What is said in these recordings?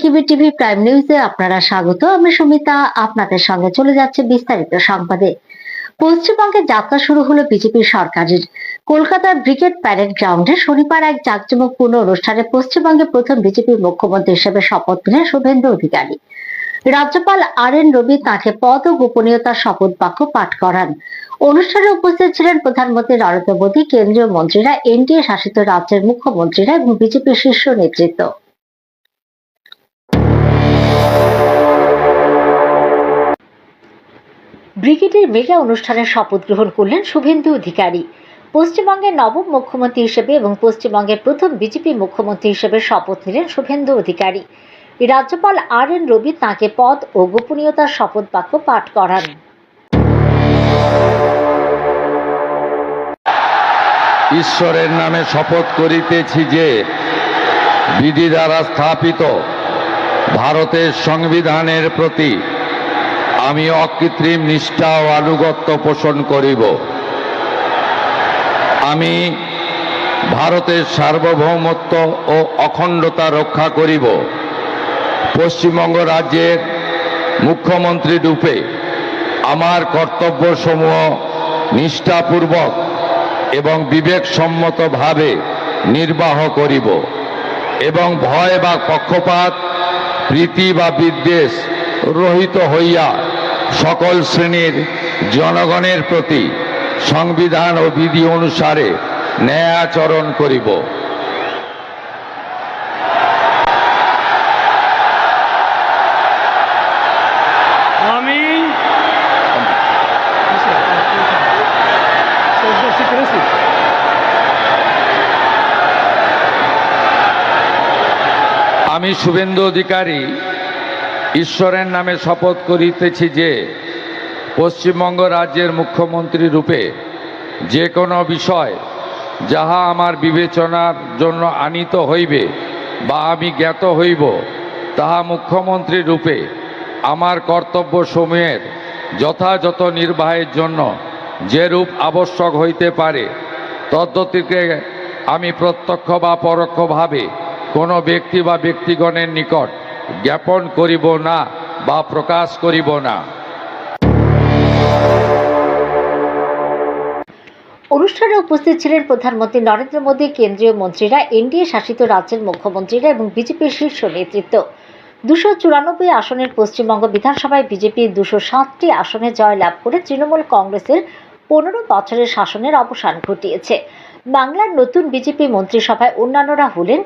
একিবি TV prime নিউজে আপনারা স্বাগত। আমি সুমিতা আপনাদের সঙ্গে চলে যাচ্ছে বিস্তারিত সংবাদে। পশ্চিমবঙ্গে যাত্রা শুরু হলো বিজেপি সরকারের। কলকাতার ব্রিগেড প্যারেড গ্রাউন্ডে শনিবার এক জাঁকজমকপূর্ণ অনুষ্ঠানে পশ্চিমবঙ্গের প্রথম বিজেপি মুখ্যমন্ত্রী হিসেবে শপথ নিলেন শুভেন্দু অধিকারী। রাজ্যপাল আর.এন. রবি তাঁকে পদ ও গোপনীয়তার শপথ বাক্য পাঠ করান। অনুষ্ঠানে উপস্থিত ছিলেন প্রধানমন্ত্রী নরেন্দ্র মোদী, কেন্দ্রীয় মন্ত্রীরা, এনডিএ শাসিত রাজ্যের মুখ্যমন্ত্রীরা এবং বিজেপির শীর্ষ নেতৃত্ব। ব্রিগেডের মেগা অনুষ্ঠানে শপথ গ্রহণ করলেন শুভেন্দু অধিকারী। পশ্চিমবঙ্গের নবম মুখ্যমন্ত্রী হিসেবে এবং পশ্চিমবঙ্গের প্রথম বিজেপি মুখ্যমন্ত্রী হিসেবে শপথ নিলেন শুভেন্দু অধিকারী। রাজ্যপাল আর.এন. রবি তাঁকে পদ ও গোপনীয়তার শপথ বাক্য পাঠ করান। ঈশ্বরের নামে শপথ করিতেছি যে বিধি দ্বারা স্থাপিত ভারতের সংবিধানের প্রতি আমি অকৃত্রিম নিষ্ঠা ও আনুগত্য পোষণ করিব। আমি ভারতের সার্বভৌমত্ব ও অখণ্ডতা রক্ষা করিব। পশ্চিমবঙ্গ রাজ্যের মুখ্যমন্ত্রী রূপে আমার কর্তব্যসমূহ নিষ্ঠাপূর্বক এবং বিবেকসম্মতভাবে নির্বাহ করিব এবং ভয় বা পক্ষপাত, প্রীতি বা বিদ্বেষ রহিত হইয়া সকল শ্রেণীর জনগণের প্রতি সংবিধান ও বিধি অনুসারে ন্যায় আচরণ করিব। আমি শুভেন্দু অধিকারী ঈশ্বরের নামে শপথ করিতেছি যে পশ্চিমবঙ্গ রাজ্যের মুখ্যমন্ত্রী রূপে যে কোনো বিষয় যাহা আমার বিবেচনার জন্য আনীত হইবে বা আমি জ্ঞাত হইব, তাহা মুখ্যমন্ত্রী রূপে আমার কর্তব্যসমূহের যথাযথ নির্বাহের জন্য যেরূপ আবশ্যক হইতে পারে তদ্গতিকে আমি প্রত্যক্ষ বা পরোক্ষভাবে কোনো ব্যক্তি বা ব্যক্তিগণের নিকট জ্ঞাপন করিব না বা প্রকাশ করিব না। অনুষ্ঠানে উপস্থিত ছিলেন প্রধানমন্ত্রী নরেন্দ্র মোদী, কেন্দ্রীয় মন্ত্রীরা, এনডিএ শাসিত রাজ্যের মুখ্যমন্ত্রীরা এবং বিজেপির শীর্ষ নেতৃত্ব। 294 আসনের পশ্চিমবঙ্গ বিধানসভায় বিজেপি 207টি আসনে জয়লাভ করে তৃণমূল কংগ্রেসের 15 বছরের শাসনের অবসান ঘটিয়েছে। বাংলার নতুন বিজেপি মন্ত্রিসভায় অন্যান্যরা হলেন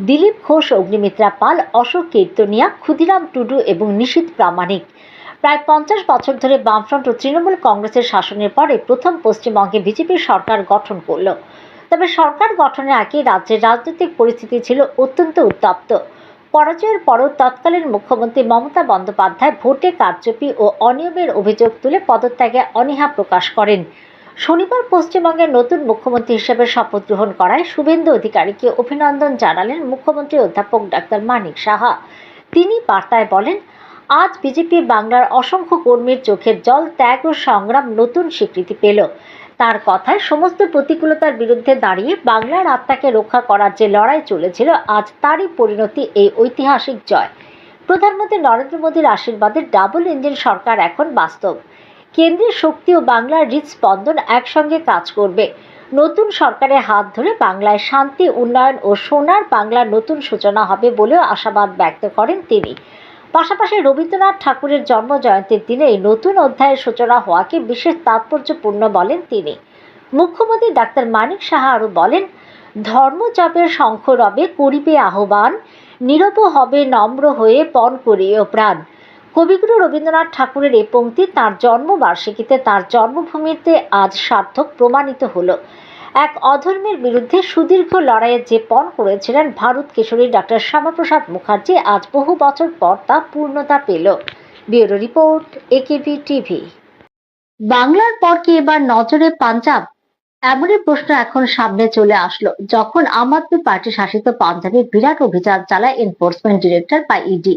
দিলীপ ঘোষ, অগ্নিমিত্রা পাল, অশোক কীর্তনিয়া, ক্ষুদিরাম টুডু এবং নিশীথ প্রামাণিক। প্রায় 50 বছর ধরে বামফ্রন্ট ও তৃণমূল কংগ্রেসের শাসনের পরে প্রথম পশ্চিমবঙ্গে বিজেপির সরকার গঠন করল। তবে সরকার গঠনের আগে রাজ্যের রাজনৈতিক পরিস্থিতি ছিল অত্যন্ত উত্তপ্ত। পরাজয়ের পরও তৎকালীন মুখ্যমন্ত্রী মমতা বন্দ্যোপাধ্যায় ভোটে কারচুপি ও অনিয়মের অভিযোগ তুলে পদত্যাগে অনীহা প্রকাশ করেন। শনিবার পশ্চিমবঙ্গের নতুন মুখ্যমন্ত্রী হিসেবে শপথ গ্রহণ করায় শুভেন্দু অধিকারীকে অভিনন্দন জানালেন মুখ্যমন্ত্রী অধ্যাপক ডাক্তার মানিক সাহা। তিনি বার্তায় বলেন, আজ বিজেপি বাংলার অসংখ্য কর্মীর চোখের জল, ত্যাগ ও সংগ্রাম নতুন স্বীকৃতি পেল। তার কথায় সমস্ত প্রতিকূলতার বিরুদ্ধে দাঁড়িয়ে বাংলার আত্মাকে রক্ষা করার যে লড়াই চলেছিল, আজ তারই পরিণতি এই ঐতিহাসিক জয়। প্রধানমন্ত্রী নরেন্দ্র মোদীর আশীর্বাদে ডাবল ইঞ্জিন সরকার এখন বাস্তব। কেন্দ্রের শক্তি ও বাংলার হৃদস্পন্দন একসঙ্গে কাজ করবে। নতুন সরকারের হাত ধরে বাংলায় শান্তি, উন্নয়ন ও সোনার বাংলার নতুন সূচনা হবে বলেও আশাবাদ ব্যক্ত করেন তিনি। পাশাপাশি রবীন্দ্রনাথ ঠাকুরের জন্ম জয়ন্তীর দিনে এই নতুন অধ্যায়ের সূচনা হওয়াকে বিশেষ তাৎপর্যপূর্ণ বলেন তিনি। মুখ্যমন্ত্রী ডাক্তার মানিক সাহা আরও বলেন, ধর্মজপের শঙ্খ রবে করিবে আহ্বান, নীরব হবে নম্র হয়ে পণ করিও প্রাণ। কবিগুরু রবীন্দ্রনাথ ঠাকুরের এই পংক্তি তাঁর জন্মবার্ষিকীতে তাঁর জন্মভূমিতে আজ সার্থক প্রমাণিত হলো। এক অধর্মের বিরুদ্ধে সুদীর্ঘ লড়াইয়ে যে পণ করেছিলেন ভারত কেশরী ডক্টর শ্যামাপ্রসাদ মুখার্জি, আজ বহু বছর পর তা পূর্ণতা পেল। Bureau report, AKB TV. বাংলার পর কি এবার নজরে পাঞ্জাব? এমনই প্রশ্ন এখন সামনে চলে আসলো যখন আম আদমি পার্টি শাসিত পাঞ্জাবে বিরাট অভিযান চালায় এনফোর্সমেন্ট ডিরেক্টর বা ইডি।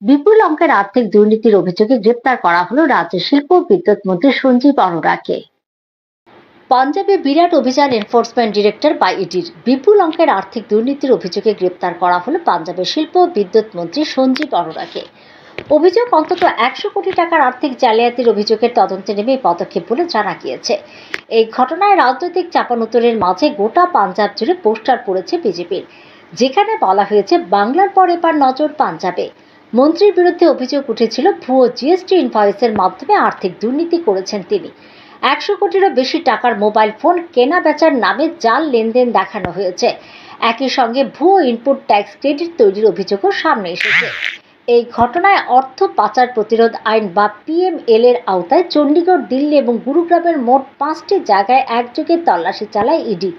বিপুল অঙ্কের আর্থিক দুর্নীতির অভিযোগে গ্রেপ্তার করা হলো রাজ্যের শিল্প ও বিদ্যুৎ মন্ত্রী সঞ্জীব অরোরাকে। পাঞ্জাবে বিরাট অভিযান এনফোর্সমেন্ট ডিরেক্টর বা ইডির বিপুল অঙ্কের আর্থিক দুর্নীতির অভিযোগে গ্রেপ্তার করা হলো পাঞ্জাবের শিল্প ও বিদ্যুৎ মন্ত্রী সঞ্জীব অরোরাকে। অভিযোগ অন্তত 100 কোটি টাকার আর্থিক জালিয়াতির অভিযোগের তদন্তে নেমে এই পদক্ষেপ বলে জানা গিয়েছে। এই ঘটনায় রাজনৈতিক চাপানোতরের মাঝে গোটা পাঞ্জাব জুড়ে পোস্টার পড়েছে বিজেপির, যেখানে বলা হয়েছে বাংলার পর এবার নজর পাঞ্জাবে। মন্ত্রীর বিরুদ্ধে অভিযোগ উঠেছিল ভুয়ো জিএসটি ইনভয়েসের মাধ্যমে আর্থিক দুর্নীতি করেছেন তিনি। 100 কোটিরও বেশি টাকার মোবাইল ফোন কেনা বেচার নামে জাল লেনদেন দেখানো হয়েছে। একই সঙ্গে ভুয়ো ইনপুট ট্যাক্স ক্রেডিট তৈরির অভিযোগও সামনে এসেছে। এই ঘটনায় অর্থ পাচার প্রতিরোধ আইন বা PML এর আওতায় চণ্ডীগড়, দিল্লি এবং গুরুগ্রামের মোট 5টি জায়গায় একযোগে তল্লাশি চালায় ইডি।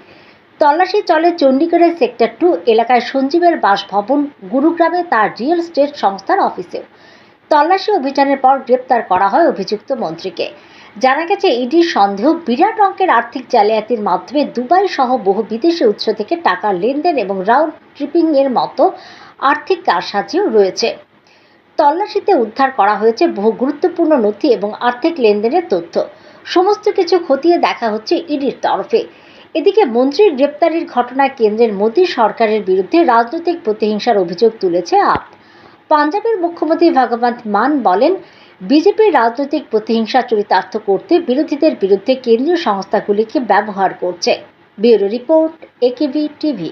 তল্লাশি চলে চণ্ডীগড়ের সেক্টর 2 এলাকায় সঞ্জীবের বাসভবন, গুরুগ্রামে তার রিয়েল এস্টেট সংস্থার অফিসেও। তল্লাশি অভিযানের পর গ্রেপ্তার করা হয় অভিযুক্ত মন্ত্রীকে। জানা গেছে ইডির সন্দেহ বিরাট অঙ্কের আর্থিক জালিয়াতির মাধ্যমে দুবাই সহ বহু বিদেশি উৎস থেকে টাকার লেনদেন এবং রাউন্ড ট্রিপিং এর মতো আর্থিক কারসাজিও রয়েছে। তল্লাশিতে উদ্ধার করা হয়েছে বহু গুরুত্বপূর্ণ নথি এবং আর্থিক লেনদেনের তথ্য। সমস্ত কিছু খতিয়ে দেখা হচ্ছে ইডির তরফে। এদিকে মন্ত্রীর গ্রেপ্তারির ঘটনায় কেন্দ্রের মোদী সরকারের বিরুদ্ধে রাজনৈতিক প্রতিহিংসার অভিযোগ তুলেছে আপ। পাঞ্জাবের মুখ্যমন্ত্রী ভগবন্ত মান বলেন, বিজেপির রাজনৈতিক প্রতিহিংসা চরিতার্থ করতে বিরোধীদের বিরুদ্ধে কেন্দ্রীয় সংস্থাগুলিকে ব্যবহার করছে। Bureau report, AKB TV.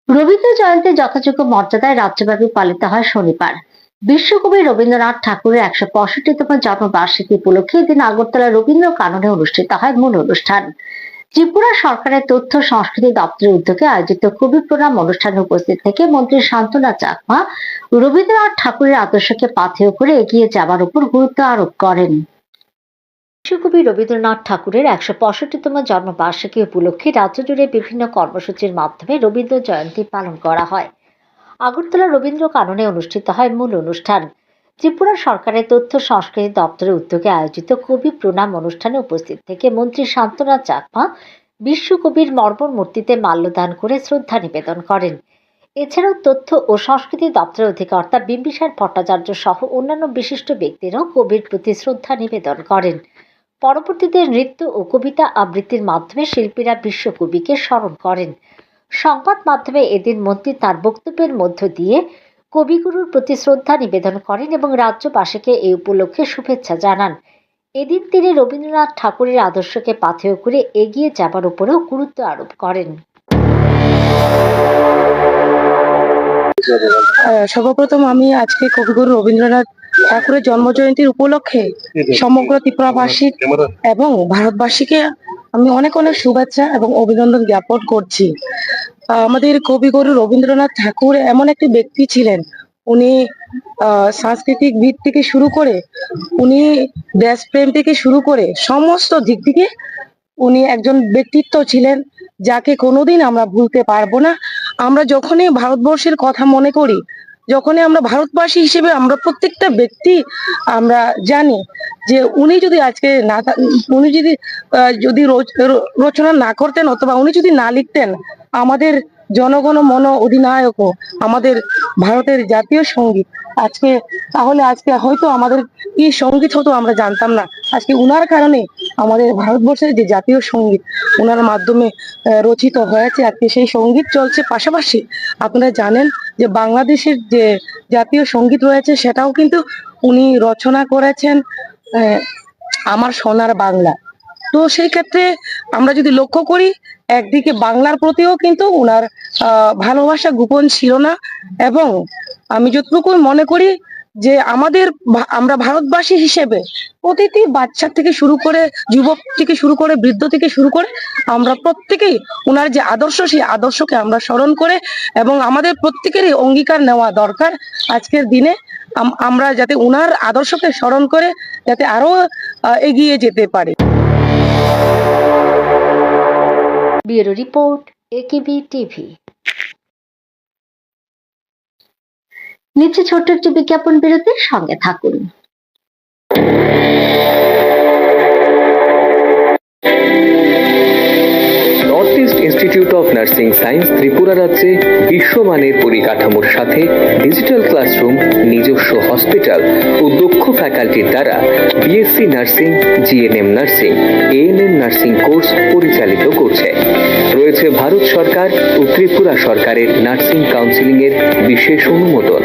Rabindra Jayanti যথাযোগ্য মর্যাদায় রাজ্যব্যাপী পালিত হয় শনিবার। বিশ্বকবি রবীন্দ্রনাথ ঠাকুরের 165তম জন্মবার্ষিকী উপলক্ষে এদিন আগরতলা রবীন্দ্র কাননে অনুষ্ঠিত হয় মূল অনুষ্ঠান। ত্রিপুরা সরকারের তথ্য সংস্কৃতি দপ্তরের উদ্যোগে আয়োজিত কবি প্রণাম অনুষ্ঠানে উপস্থিত থেকে মন্ত্রী শান্তনা চাকমা রবীন্দ্রনাথ ঠাকুরের আদর্শকে পাথেয় করে এগিয়ে যাবার উপর গুরুত্ব আরোপ করেন। বিশ্বকবি রবীন্দ্রনাথ ঠাকুরের 165তম জন্মবার্ষিকী উপলক্ষে রাজ্য জুড়ে বিভিন্ন কর্মসূচির মাধ্যমে রবীন্দ্র জয়ন্তী পালন করা হয়। আগরতলা রবীন্দ্র কাননে অনুষ্ঠিত হয় মূল অনুষ্ঠান। ত্রিপুরা সরকারের তথ্য সংস্কৃতি দপ্তরের উদ্যোগে আয়োজিত কবি প্রণাম অনুষ্ঠানে উপস্থিত থেকে মন্ত্রী শান্তনা চাকমা বিশ্বকবির মর্মর মূর্তিতে মাল্যদান করে শ্রদ্ধা নিবেদন করেন। এছাড়াও তথ্য ও সংস্কৃতি দপ্তরের অধিকর্তা বিম্বিসার ভট্টাচার্য সহ অন্যান্য বিশিষ্ট ব্যক্তিরাও কবির প্রতি শ্রদ্ধা নিবেদন করেন। পরবর্তীতে নৃত্য ও কবিতা আবৃত্তির মাধ্যমে শিল্পীরা বিশ্বকবিকে স্মরণ করেন। সংবাদ মাধ্যমে এদিন মন্ত্রী তার বক্তব্যের মধ্য দিয়ে কবিগুরুর প্রতি শ্রদ্ধা নিবেদন করেন এবং রাজ্যবাসীকে এই উপলক্ষে শুভেচ্ছা জানান। এদিন তিনি রবীন্দ্রনাথ ঠাকুরের আদর্শকে পাথেয় করে এগিয়ে যাবার উপরেও গুরুত্ব আরোপ করেন। সর্বপ্রথম আমি আজকে কবিগুরু রবীন্দ্রনাথ ঠাকুরের জন্মজয়ন্তীর উপলক্ষে সমগ্র ত্রিপুরাবাসী এবং ভারতবাসীকে আমি অনেক অনেক শুভেচ্ছা এবং অভিনন্দন জ্ঞাপন করছি। আমাদের কবিগুরু রবীন্দ্রনাথ ঠাকুর এমন একটি ব্যক্তি ছিলেন, উনি সাংস্কৃতিক দিক থেকে শুরু করে, উনি দেশপ্রেম থেকে শুরু করে সমস্ত দিক থেকে উনি একজন ব্যক্তিত্ব ছিলেন যাকে কোনোদিন আমরা ভুলতে পারবো না। আমরা যখনই ভারতবর্ষের কথা মনে করি, যখনই আমরা ভারতবাসী হিসেবে আমরা প্রত্যেকটা ব্যক্তি আমরা জানি যে উনি যদি আজকে না উনি যদি রচনা না করতেন অথবা উনি যদি না লিখতেন, আমাদের জনগণ মন অধিনায়ক আমাদের ভারতের জাতীয় সঙ্গীত আজকে হয়তো আমাদের কি সঙ্গীত হতো আমরা জানতাম না। আজকে উনার কারণে আমাদের ভারতবর্ষের যে জাতীয় সঙ্গীত ওনার মাধ্যমে রচিত হয়েছে, আজকে সেই সঙ্গীত চলছে। পাশাপাশি আপনারা জানেন যে বাংলাদেশের যে জাতীয় সঙ্গীত রয়েছে সেটাও কিন্তু উনি রচনা করেছেন, আমার সোনার বাংলা। তো সেই ক্ষেত্রে আমরা যদি লক্ষ্য করি, একদিকে বাংলার প্রতিও কিন্তু উনার ভালোবাসা গোপন ছিল না। এবং আমি যতটুকু মনে করি যে আমরা ভারতবাসী হিসেবে প্রতিটি বাচ্চা থেকে শুরু করে, যুবক থেকে শুরু করে, বৃদ্ধ থেকে শুরু করে আমরা প্রত্যেকেই উনার যে আদর্শ, সেই আদর্শকে আমরা স্মরণ করে এবং আমাদের প্রত্যেকেরই অঙ্গীকার নেওয়া দরকার আজকের দিনে আমরা যাতে উনার আদর্শকে স্মরণ করে যাতে আরো এগিয়ে যেতে পারি। Bureau report, AKB TV. নিচে ছোট্ট একটি বিজ্ঞাপন বিরতির সঙ্গে থাকুন। Northeast Institute of nursing science Tripura রাজ্যে বিশ্বমানের পরিকাঠামোর সাথে ডিজিটাল ক্লাসরুম, নিজস্ব হসপিটাল ও দক্ষ ফ্যাকাল্টির দ্বারা BSc nursing, GNM nursing, ANM nursing course পরিচালিত করছে। রয়েছে ভারত সরকার ও ত্রিপুরা সরকারের নার্সিং কাউন্সিলিং এর বিশেষ অনুমোদন।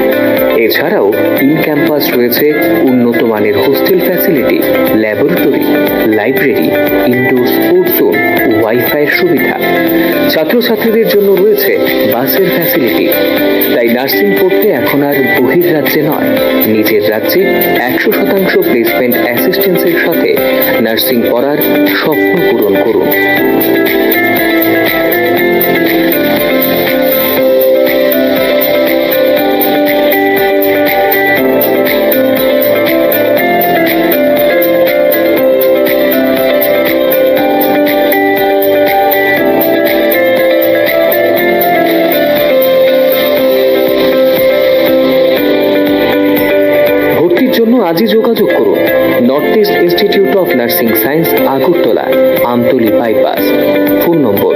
এছাড়াও ইন ক্যাম্পাস রয়েছে উন্নত মানের hostel facility, laboratory, library, indoor sports zone, ওয়াইফাইয়ের সুবিধা। ছাত্রছাত্রীদের জন্য রয়েছে বাসের ফ্যাসিলিটি। তাই নার্সিং পড়তে এখন আর বহির্রাজ্যে নয়, নিজের রাজ্যে 100% প্লেসমেন্ট অ্যাসিস্ট্যান্সের সাথে নার্সিং পড়ার স্বপ্ন পূরণ করুন। জন্য আজই যোগাযোগ করুন north east institute of nursing science, Agartala, Amtali bypass. Phone নম্বর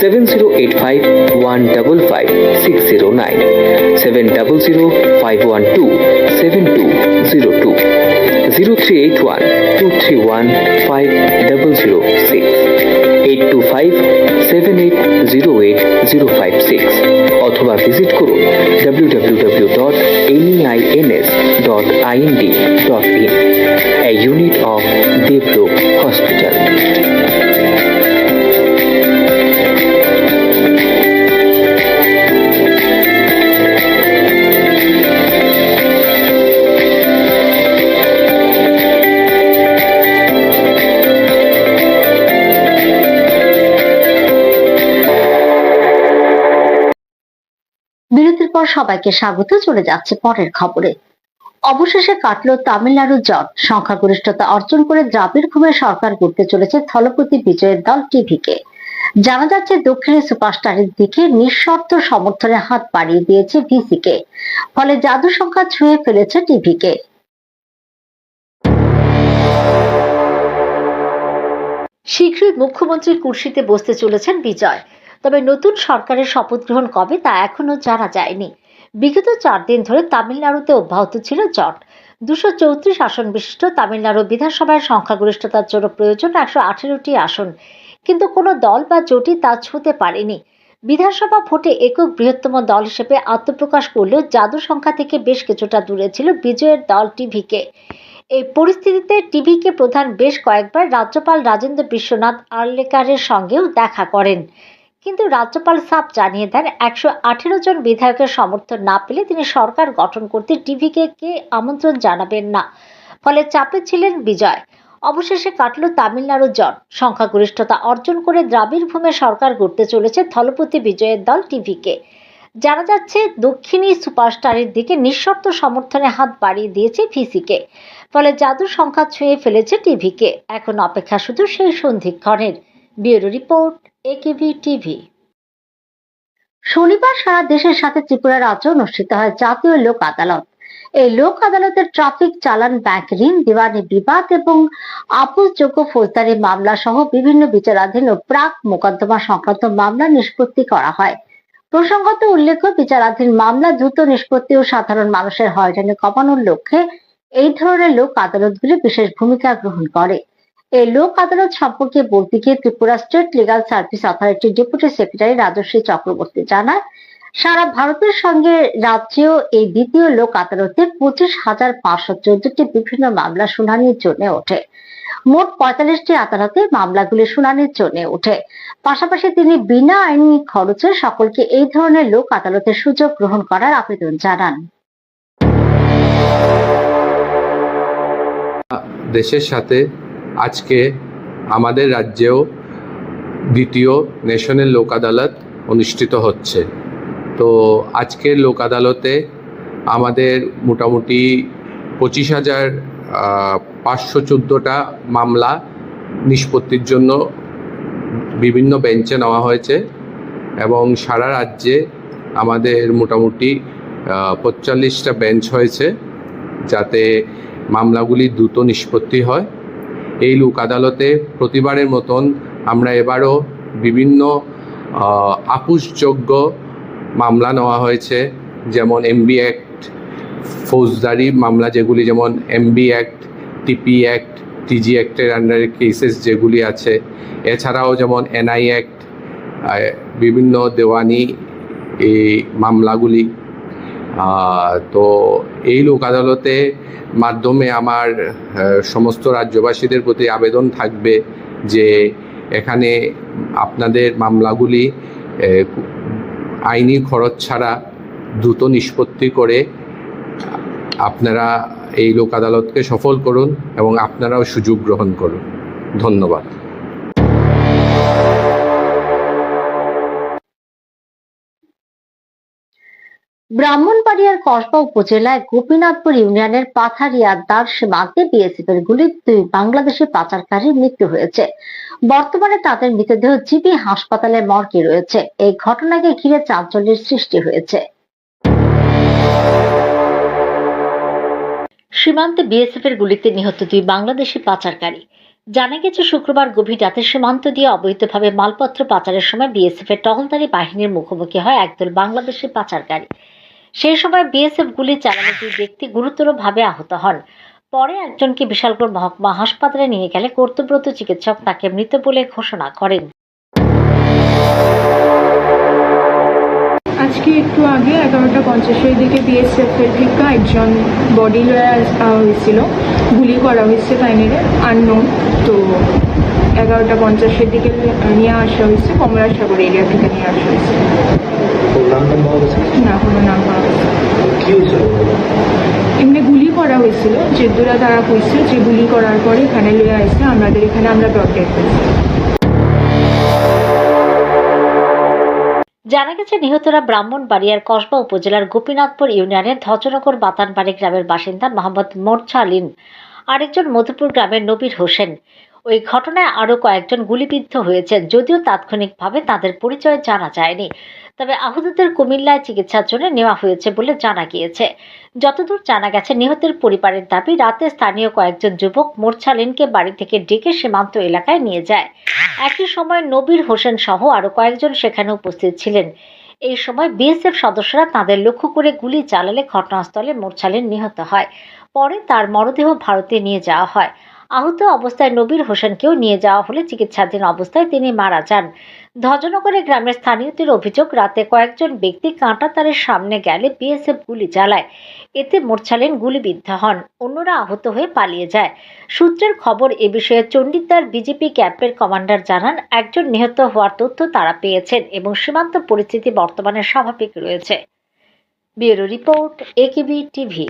7085155609, 7005127202, 0381231506, 8257808056 অথবা ভিজিট করুন www.neins.ind.in, a unit of Devlook Hospital. বিরতির পর সবাইকে স্বাগত। চলে যাচ্ছে পরের খবরে। অবশেষে কাটলো তামিলনাড়ুর জট। সংখ্যাগরিষ্ঠতা অর্জন করে দ্রাবিড়-ভূমে সরকার গড়তে চলেছে থলপতি বিজয়ের দল টিভিকে। জানা যাচ্ছে দক্ষিণী সুপারস্টারের দিকে নিঃশর্ত সমর্থনের হাত বাড়িয়ে দিয়েছে ভিসিকে, ফলে জাদু সংখ্যা ছুঁয়ে ফেলেছে টিভিকে। শীঘ্রই মুখ্যমন্ত্রীর কুর্সিতে বসতে চলেছেন বিজয়, তবে নতুন সরকারের শপথ গ্রহণ কবে তা এখনো জানা যায়নি। বিগত 4 দিন ধরে তামিলনাড়ুতে অব্যাহত ছিল জট। 234 আসন বিশিষ্ট তামিলনাড়ু বিধানসভায় সংখ্যাগরিষ্ঠতার জন্য প্রয়োজন 118টি আসন, কিন্তু কোনো দল বা জোটই তা ছুঁতে পারেনি। বিধানসভা ভোটে একক বৃহত্তম দল হিসেবে আত্মপ্রকাশ করলেও জাদু সংখ্যা থেকে বেশ কিছুটা দূরে ছিল বিজয়ের দল টিভিকে। এই পরিস্থিতিতে টিভিকে প্রধান বেশ কয়েকবার রাজ্যপাল রাজেন্দ্র বিশ্বনাথ আর্লেকারের সঙ্গেও দেখা করেন, কিন্তু রাজ্যপাল সাফ জানিয়ে দেন 118 জন বিধায়কের সমর্থন না পেলে তিনি সরকার গঠন করতে টিভিকে আমন্ত্রণ জানাবেন না। ফলে চাপে ছিলেন বিজয়। অবশেষে কাটল তামিলনাড়ুর জট। সংখ্যাগরিষ্ঠতা অর্জন করে দ্রাবিড়-ভূমে সরকার গড়তে চলেছে থলপতি বিজয়ের দল টিভিকে। জানা যাচ্ছে দক্ষিণী সুপারস্টারের দিকে নিঃশর্ত সমর্থনে হাত বাড়িয়ে দিয়েছে ভিসিকে, ফলে জাদুর সংখ্যা ছুঁয়ে ফেলেছে টিভিকে। এখন অপেক্ষা শুধু সেই সন্ধিক্ষণের। Bureau report, AKB TV. শনিবার সারা দেশের সাথে ত্রিপুরা রাজ্যে অনুষ্ঠিত হয় জাতীয় লোক আদালত। এই লোক আদালতের ট্রাফিক, চালান, ব্যাংক ঋণ, দিওয়ানি বিবাদ এবং আপোসযোগ্য ফৌজদারি মামলা সহ বিভিন্ন বিচারাধীন ও প্রাক মোকদ্দমা সংক্রান্ত মামলা নিষ্পত্তি করা হয়। প্রসঙ্গত উল্লেখ্য, বিচারাধীন মামলা দ্রুত নিষ্পত্তি ও সাধারণ মানুষের হয়রানি কমানোর লক্ষ্যে এই ধরনের লোক আদালতগুলি বিশেষ ভূমিকা গ্রহণ করে। এই লোক আদালত সম্পর্কে বলতে গিয়ে ত্রিপুরা স্টেট লিগাল সার্ভিস অথরিটির ডেপুটি সেক্রেটারি রাজশ্রী চক্রবর্তী জানান, সারা ভারতের সঙ্গে রাজ্যেও এই দ্বিতীয় লোক আদালতে 25,514টি বিভিন্ন মামলা শুনানির জন্য ওঠে। মোট 45টি আদালতে মামলাগুলি শুনানির জন্য ওঠে। পাশাপাশি তিনি বিনা আইনি খরচে সকলকে এই ধরনের লোক আদালতের সুযোগ গ্রহণ করার আবেদন জানান। দেশের সাথে আজকে আমাদের রাজ্যেও দ্বিতীয় ন্যাশনাল লোক আদালত অনুষ্ঠিত হচ্ছে। তো আজকের লোক আদালতে আমাদের মোটামুটি 25,514টা মামলা নিষ্পত্তির জন্য বিভিন্ন বেঞ্চে নেওয়া হয়েছে এবং সারা রাজ্যে আমাদের মোটামুটি 45টা বেঞ্চ হয়েছে যাতে মামলাগুলি দ্রুত নিষ্পত্তি হয়। এই লোক আদালতে প্রতিবারের মতন আমরা এবারও বিভিন্ন আপুসযোগ্য মামলা নেওয়া হয়েছে, যেমন এমবি অ্যাক্ট, ফৌজদারি মামলা যেগুলি যেমন এমবি অ্যাক্ট, টিপি অ্যাক্ট, টিজি অ্যাক্টের আন্ডারে কেসেস যেগুলি আছে, এছাড়াও যেমন এনআই অ্যাক্ট, বিভিন্ন দেওয়ানি এই মামলাগুলি। তো এই লোক আদালতে মাধ্যমে আমার সমস্ত রাজ্যবাসীদের প্রতি আবেদন থাকবে যে এখানে আপনাদের মামলাগুলি আইনি খরচ ছাড়া দ্রুত নিষ্পত্তি করে আপনারা এই লোক আদালতকে সফল করুন এবং আপনারাও সুযোগ গ্রহণ করুন। ধন্যবাদ। ব্রাহ্মণবাড়িয়ার কসবা উপজেলায় গোপীনাথপুর ইউনিয়নের পাথারিয়াদার সীমান্তে বিএসএফ এর গুলিতে 2 বাংলাদেশি পাচারকারীর মৃত্যু হয়েছে। বর্তমানে তাদের মৃতদেহ জিবি হাসপাতালে মর্গে রয়েছে। এই ঘটনাকে ঘিরে চাঞ্চল্যের সৃষ্টি হয়েছে। সীমান্তে বিএসএফ এর গুলিতে নিহত 2 বাংলাদেশি পাচারকারী। জানা গেছে শুক্রবার গভীর রাতে সীমান্ত দিয়ে অবৈধভাবে মালপত্র পাচারের সময় বিএসএফ এর টহলদারি বাহিনীর মুখোমুখি হয় একদল বাংলাদেশি পাচারকারী। সেই সময় বিএসএফ গুলি চালানো 2 ব্যক্তি গুরুতরভাবে আহত হন। পরে একজনকে বিশালগড় মহকুমা হাসপাতালে নিয়ে গেলে কর্তব্যরত চিকিৎসক তাকে মৃত বলে ঘোষণা করেন। আজকে একটু আগে 11:50 দিকে বিএসএফ এর থেকে একজন বডি লয়ে হয়েছিল, গুলি করা হয়েছে বাইনেরে আননোন। তো 11:50 দিকে নিয়ে আসা হয়েছে, কমলাসাগর এরিয়া থেকে নিয়ে আসা হয়েছে। না, কোনো নাম বলা হয়েছে। এমনি গুলি করা হয়েছিল, যে দুরা তারা হয়েছে, যে গুলি করার পরে এখানে লয়ে আসছে, আমাদের এখানে আমরা প্রটেক্ট করছি। জানা গেছে নিহতরা ব্রাহ্মণবাড়িয়ার কসবা উপজেলার গোপীনাথপুর ইউনিয়নের ধ্বজনগর বাতানবাড়ি গ্রামের বাসিন্দা মোহাম্মদ মোরছালিন, আরেকজন মধুপুর গ্রামের নবীর হোসেন। ওই ঘটনায় আরো কয়েকজন গুলিবিদ্ধ হয়েছেন, যদিও তাৎক্ষণিকভাবে তাদের পরিচয় জানা যায়নি। তবে আহতদের কুমিল্লায় চিকিৎসার জন্য নেওয়া হয়েছে বলে জানা গিয়েছে। যতদূর জানা গেছে, নিহতের পরিবারের দাবি রাতে স্থানীয় কয়েকজন যুবক মোরছালিনকে বাড়ি থেকে ডেকে সীমান্ত এলাকায় নিয়ে যায়। একই সময় নবীর হোসেন সহ আরো কয়েকজন সেখানে উপস্থিত ছিলেন। এই সময় বিএসএফ সদস্যরা তাদের লক্ষ্য করে গুলি চালালে ঘটনাস্থলে মোরছালিন নিহত হয়। পরে তার মরদেহ ভারতে নিয়ে যাওয়া হয়। আহত অবস্থায় নবীর হোসেনকেও নিয়ে যাওয়া হলে চিকিৎসাধীন অবস্থায় তিনি মারা যান। ধ্বজনগরে গ্রামের স্থানীয়দের অভিযোগ, রাতে কয়েকজন ব্যক্তি কাঁটাতারের সামনে গেলে বিএসএফ গুলি চালায়। এতে মোরছালিন গুলিবিদ্ধ হন, অন্যরা আহত হয়ে পালিয়ে যায়। সূত্রের খবর, এ বিষয়ে চণ্ডীদার বিজেপি ক্যাম্পের কমান্ডার জানান, একজন নিহত হওয়ার তথ্য তারা পেয়েছেন এবং সীমান্ত পরিস্থিতি বর্তমানে স্বাভাবিক রয়েছে। Bureau report, AKB TV.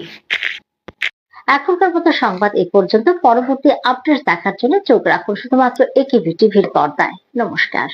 এখনকার মতো সংবাদ এই পর্যন্ত। পরবর্তী আপডেট দেখার জন্য চোখ রাখুন শুধুমাত্র একেবি টিভির পর্দায়। নমস্কার।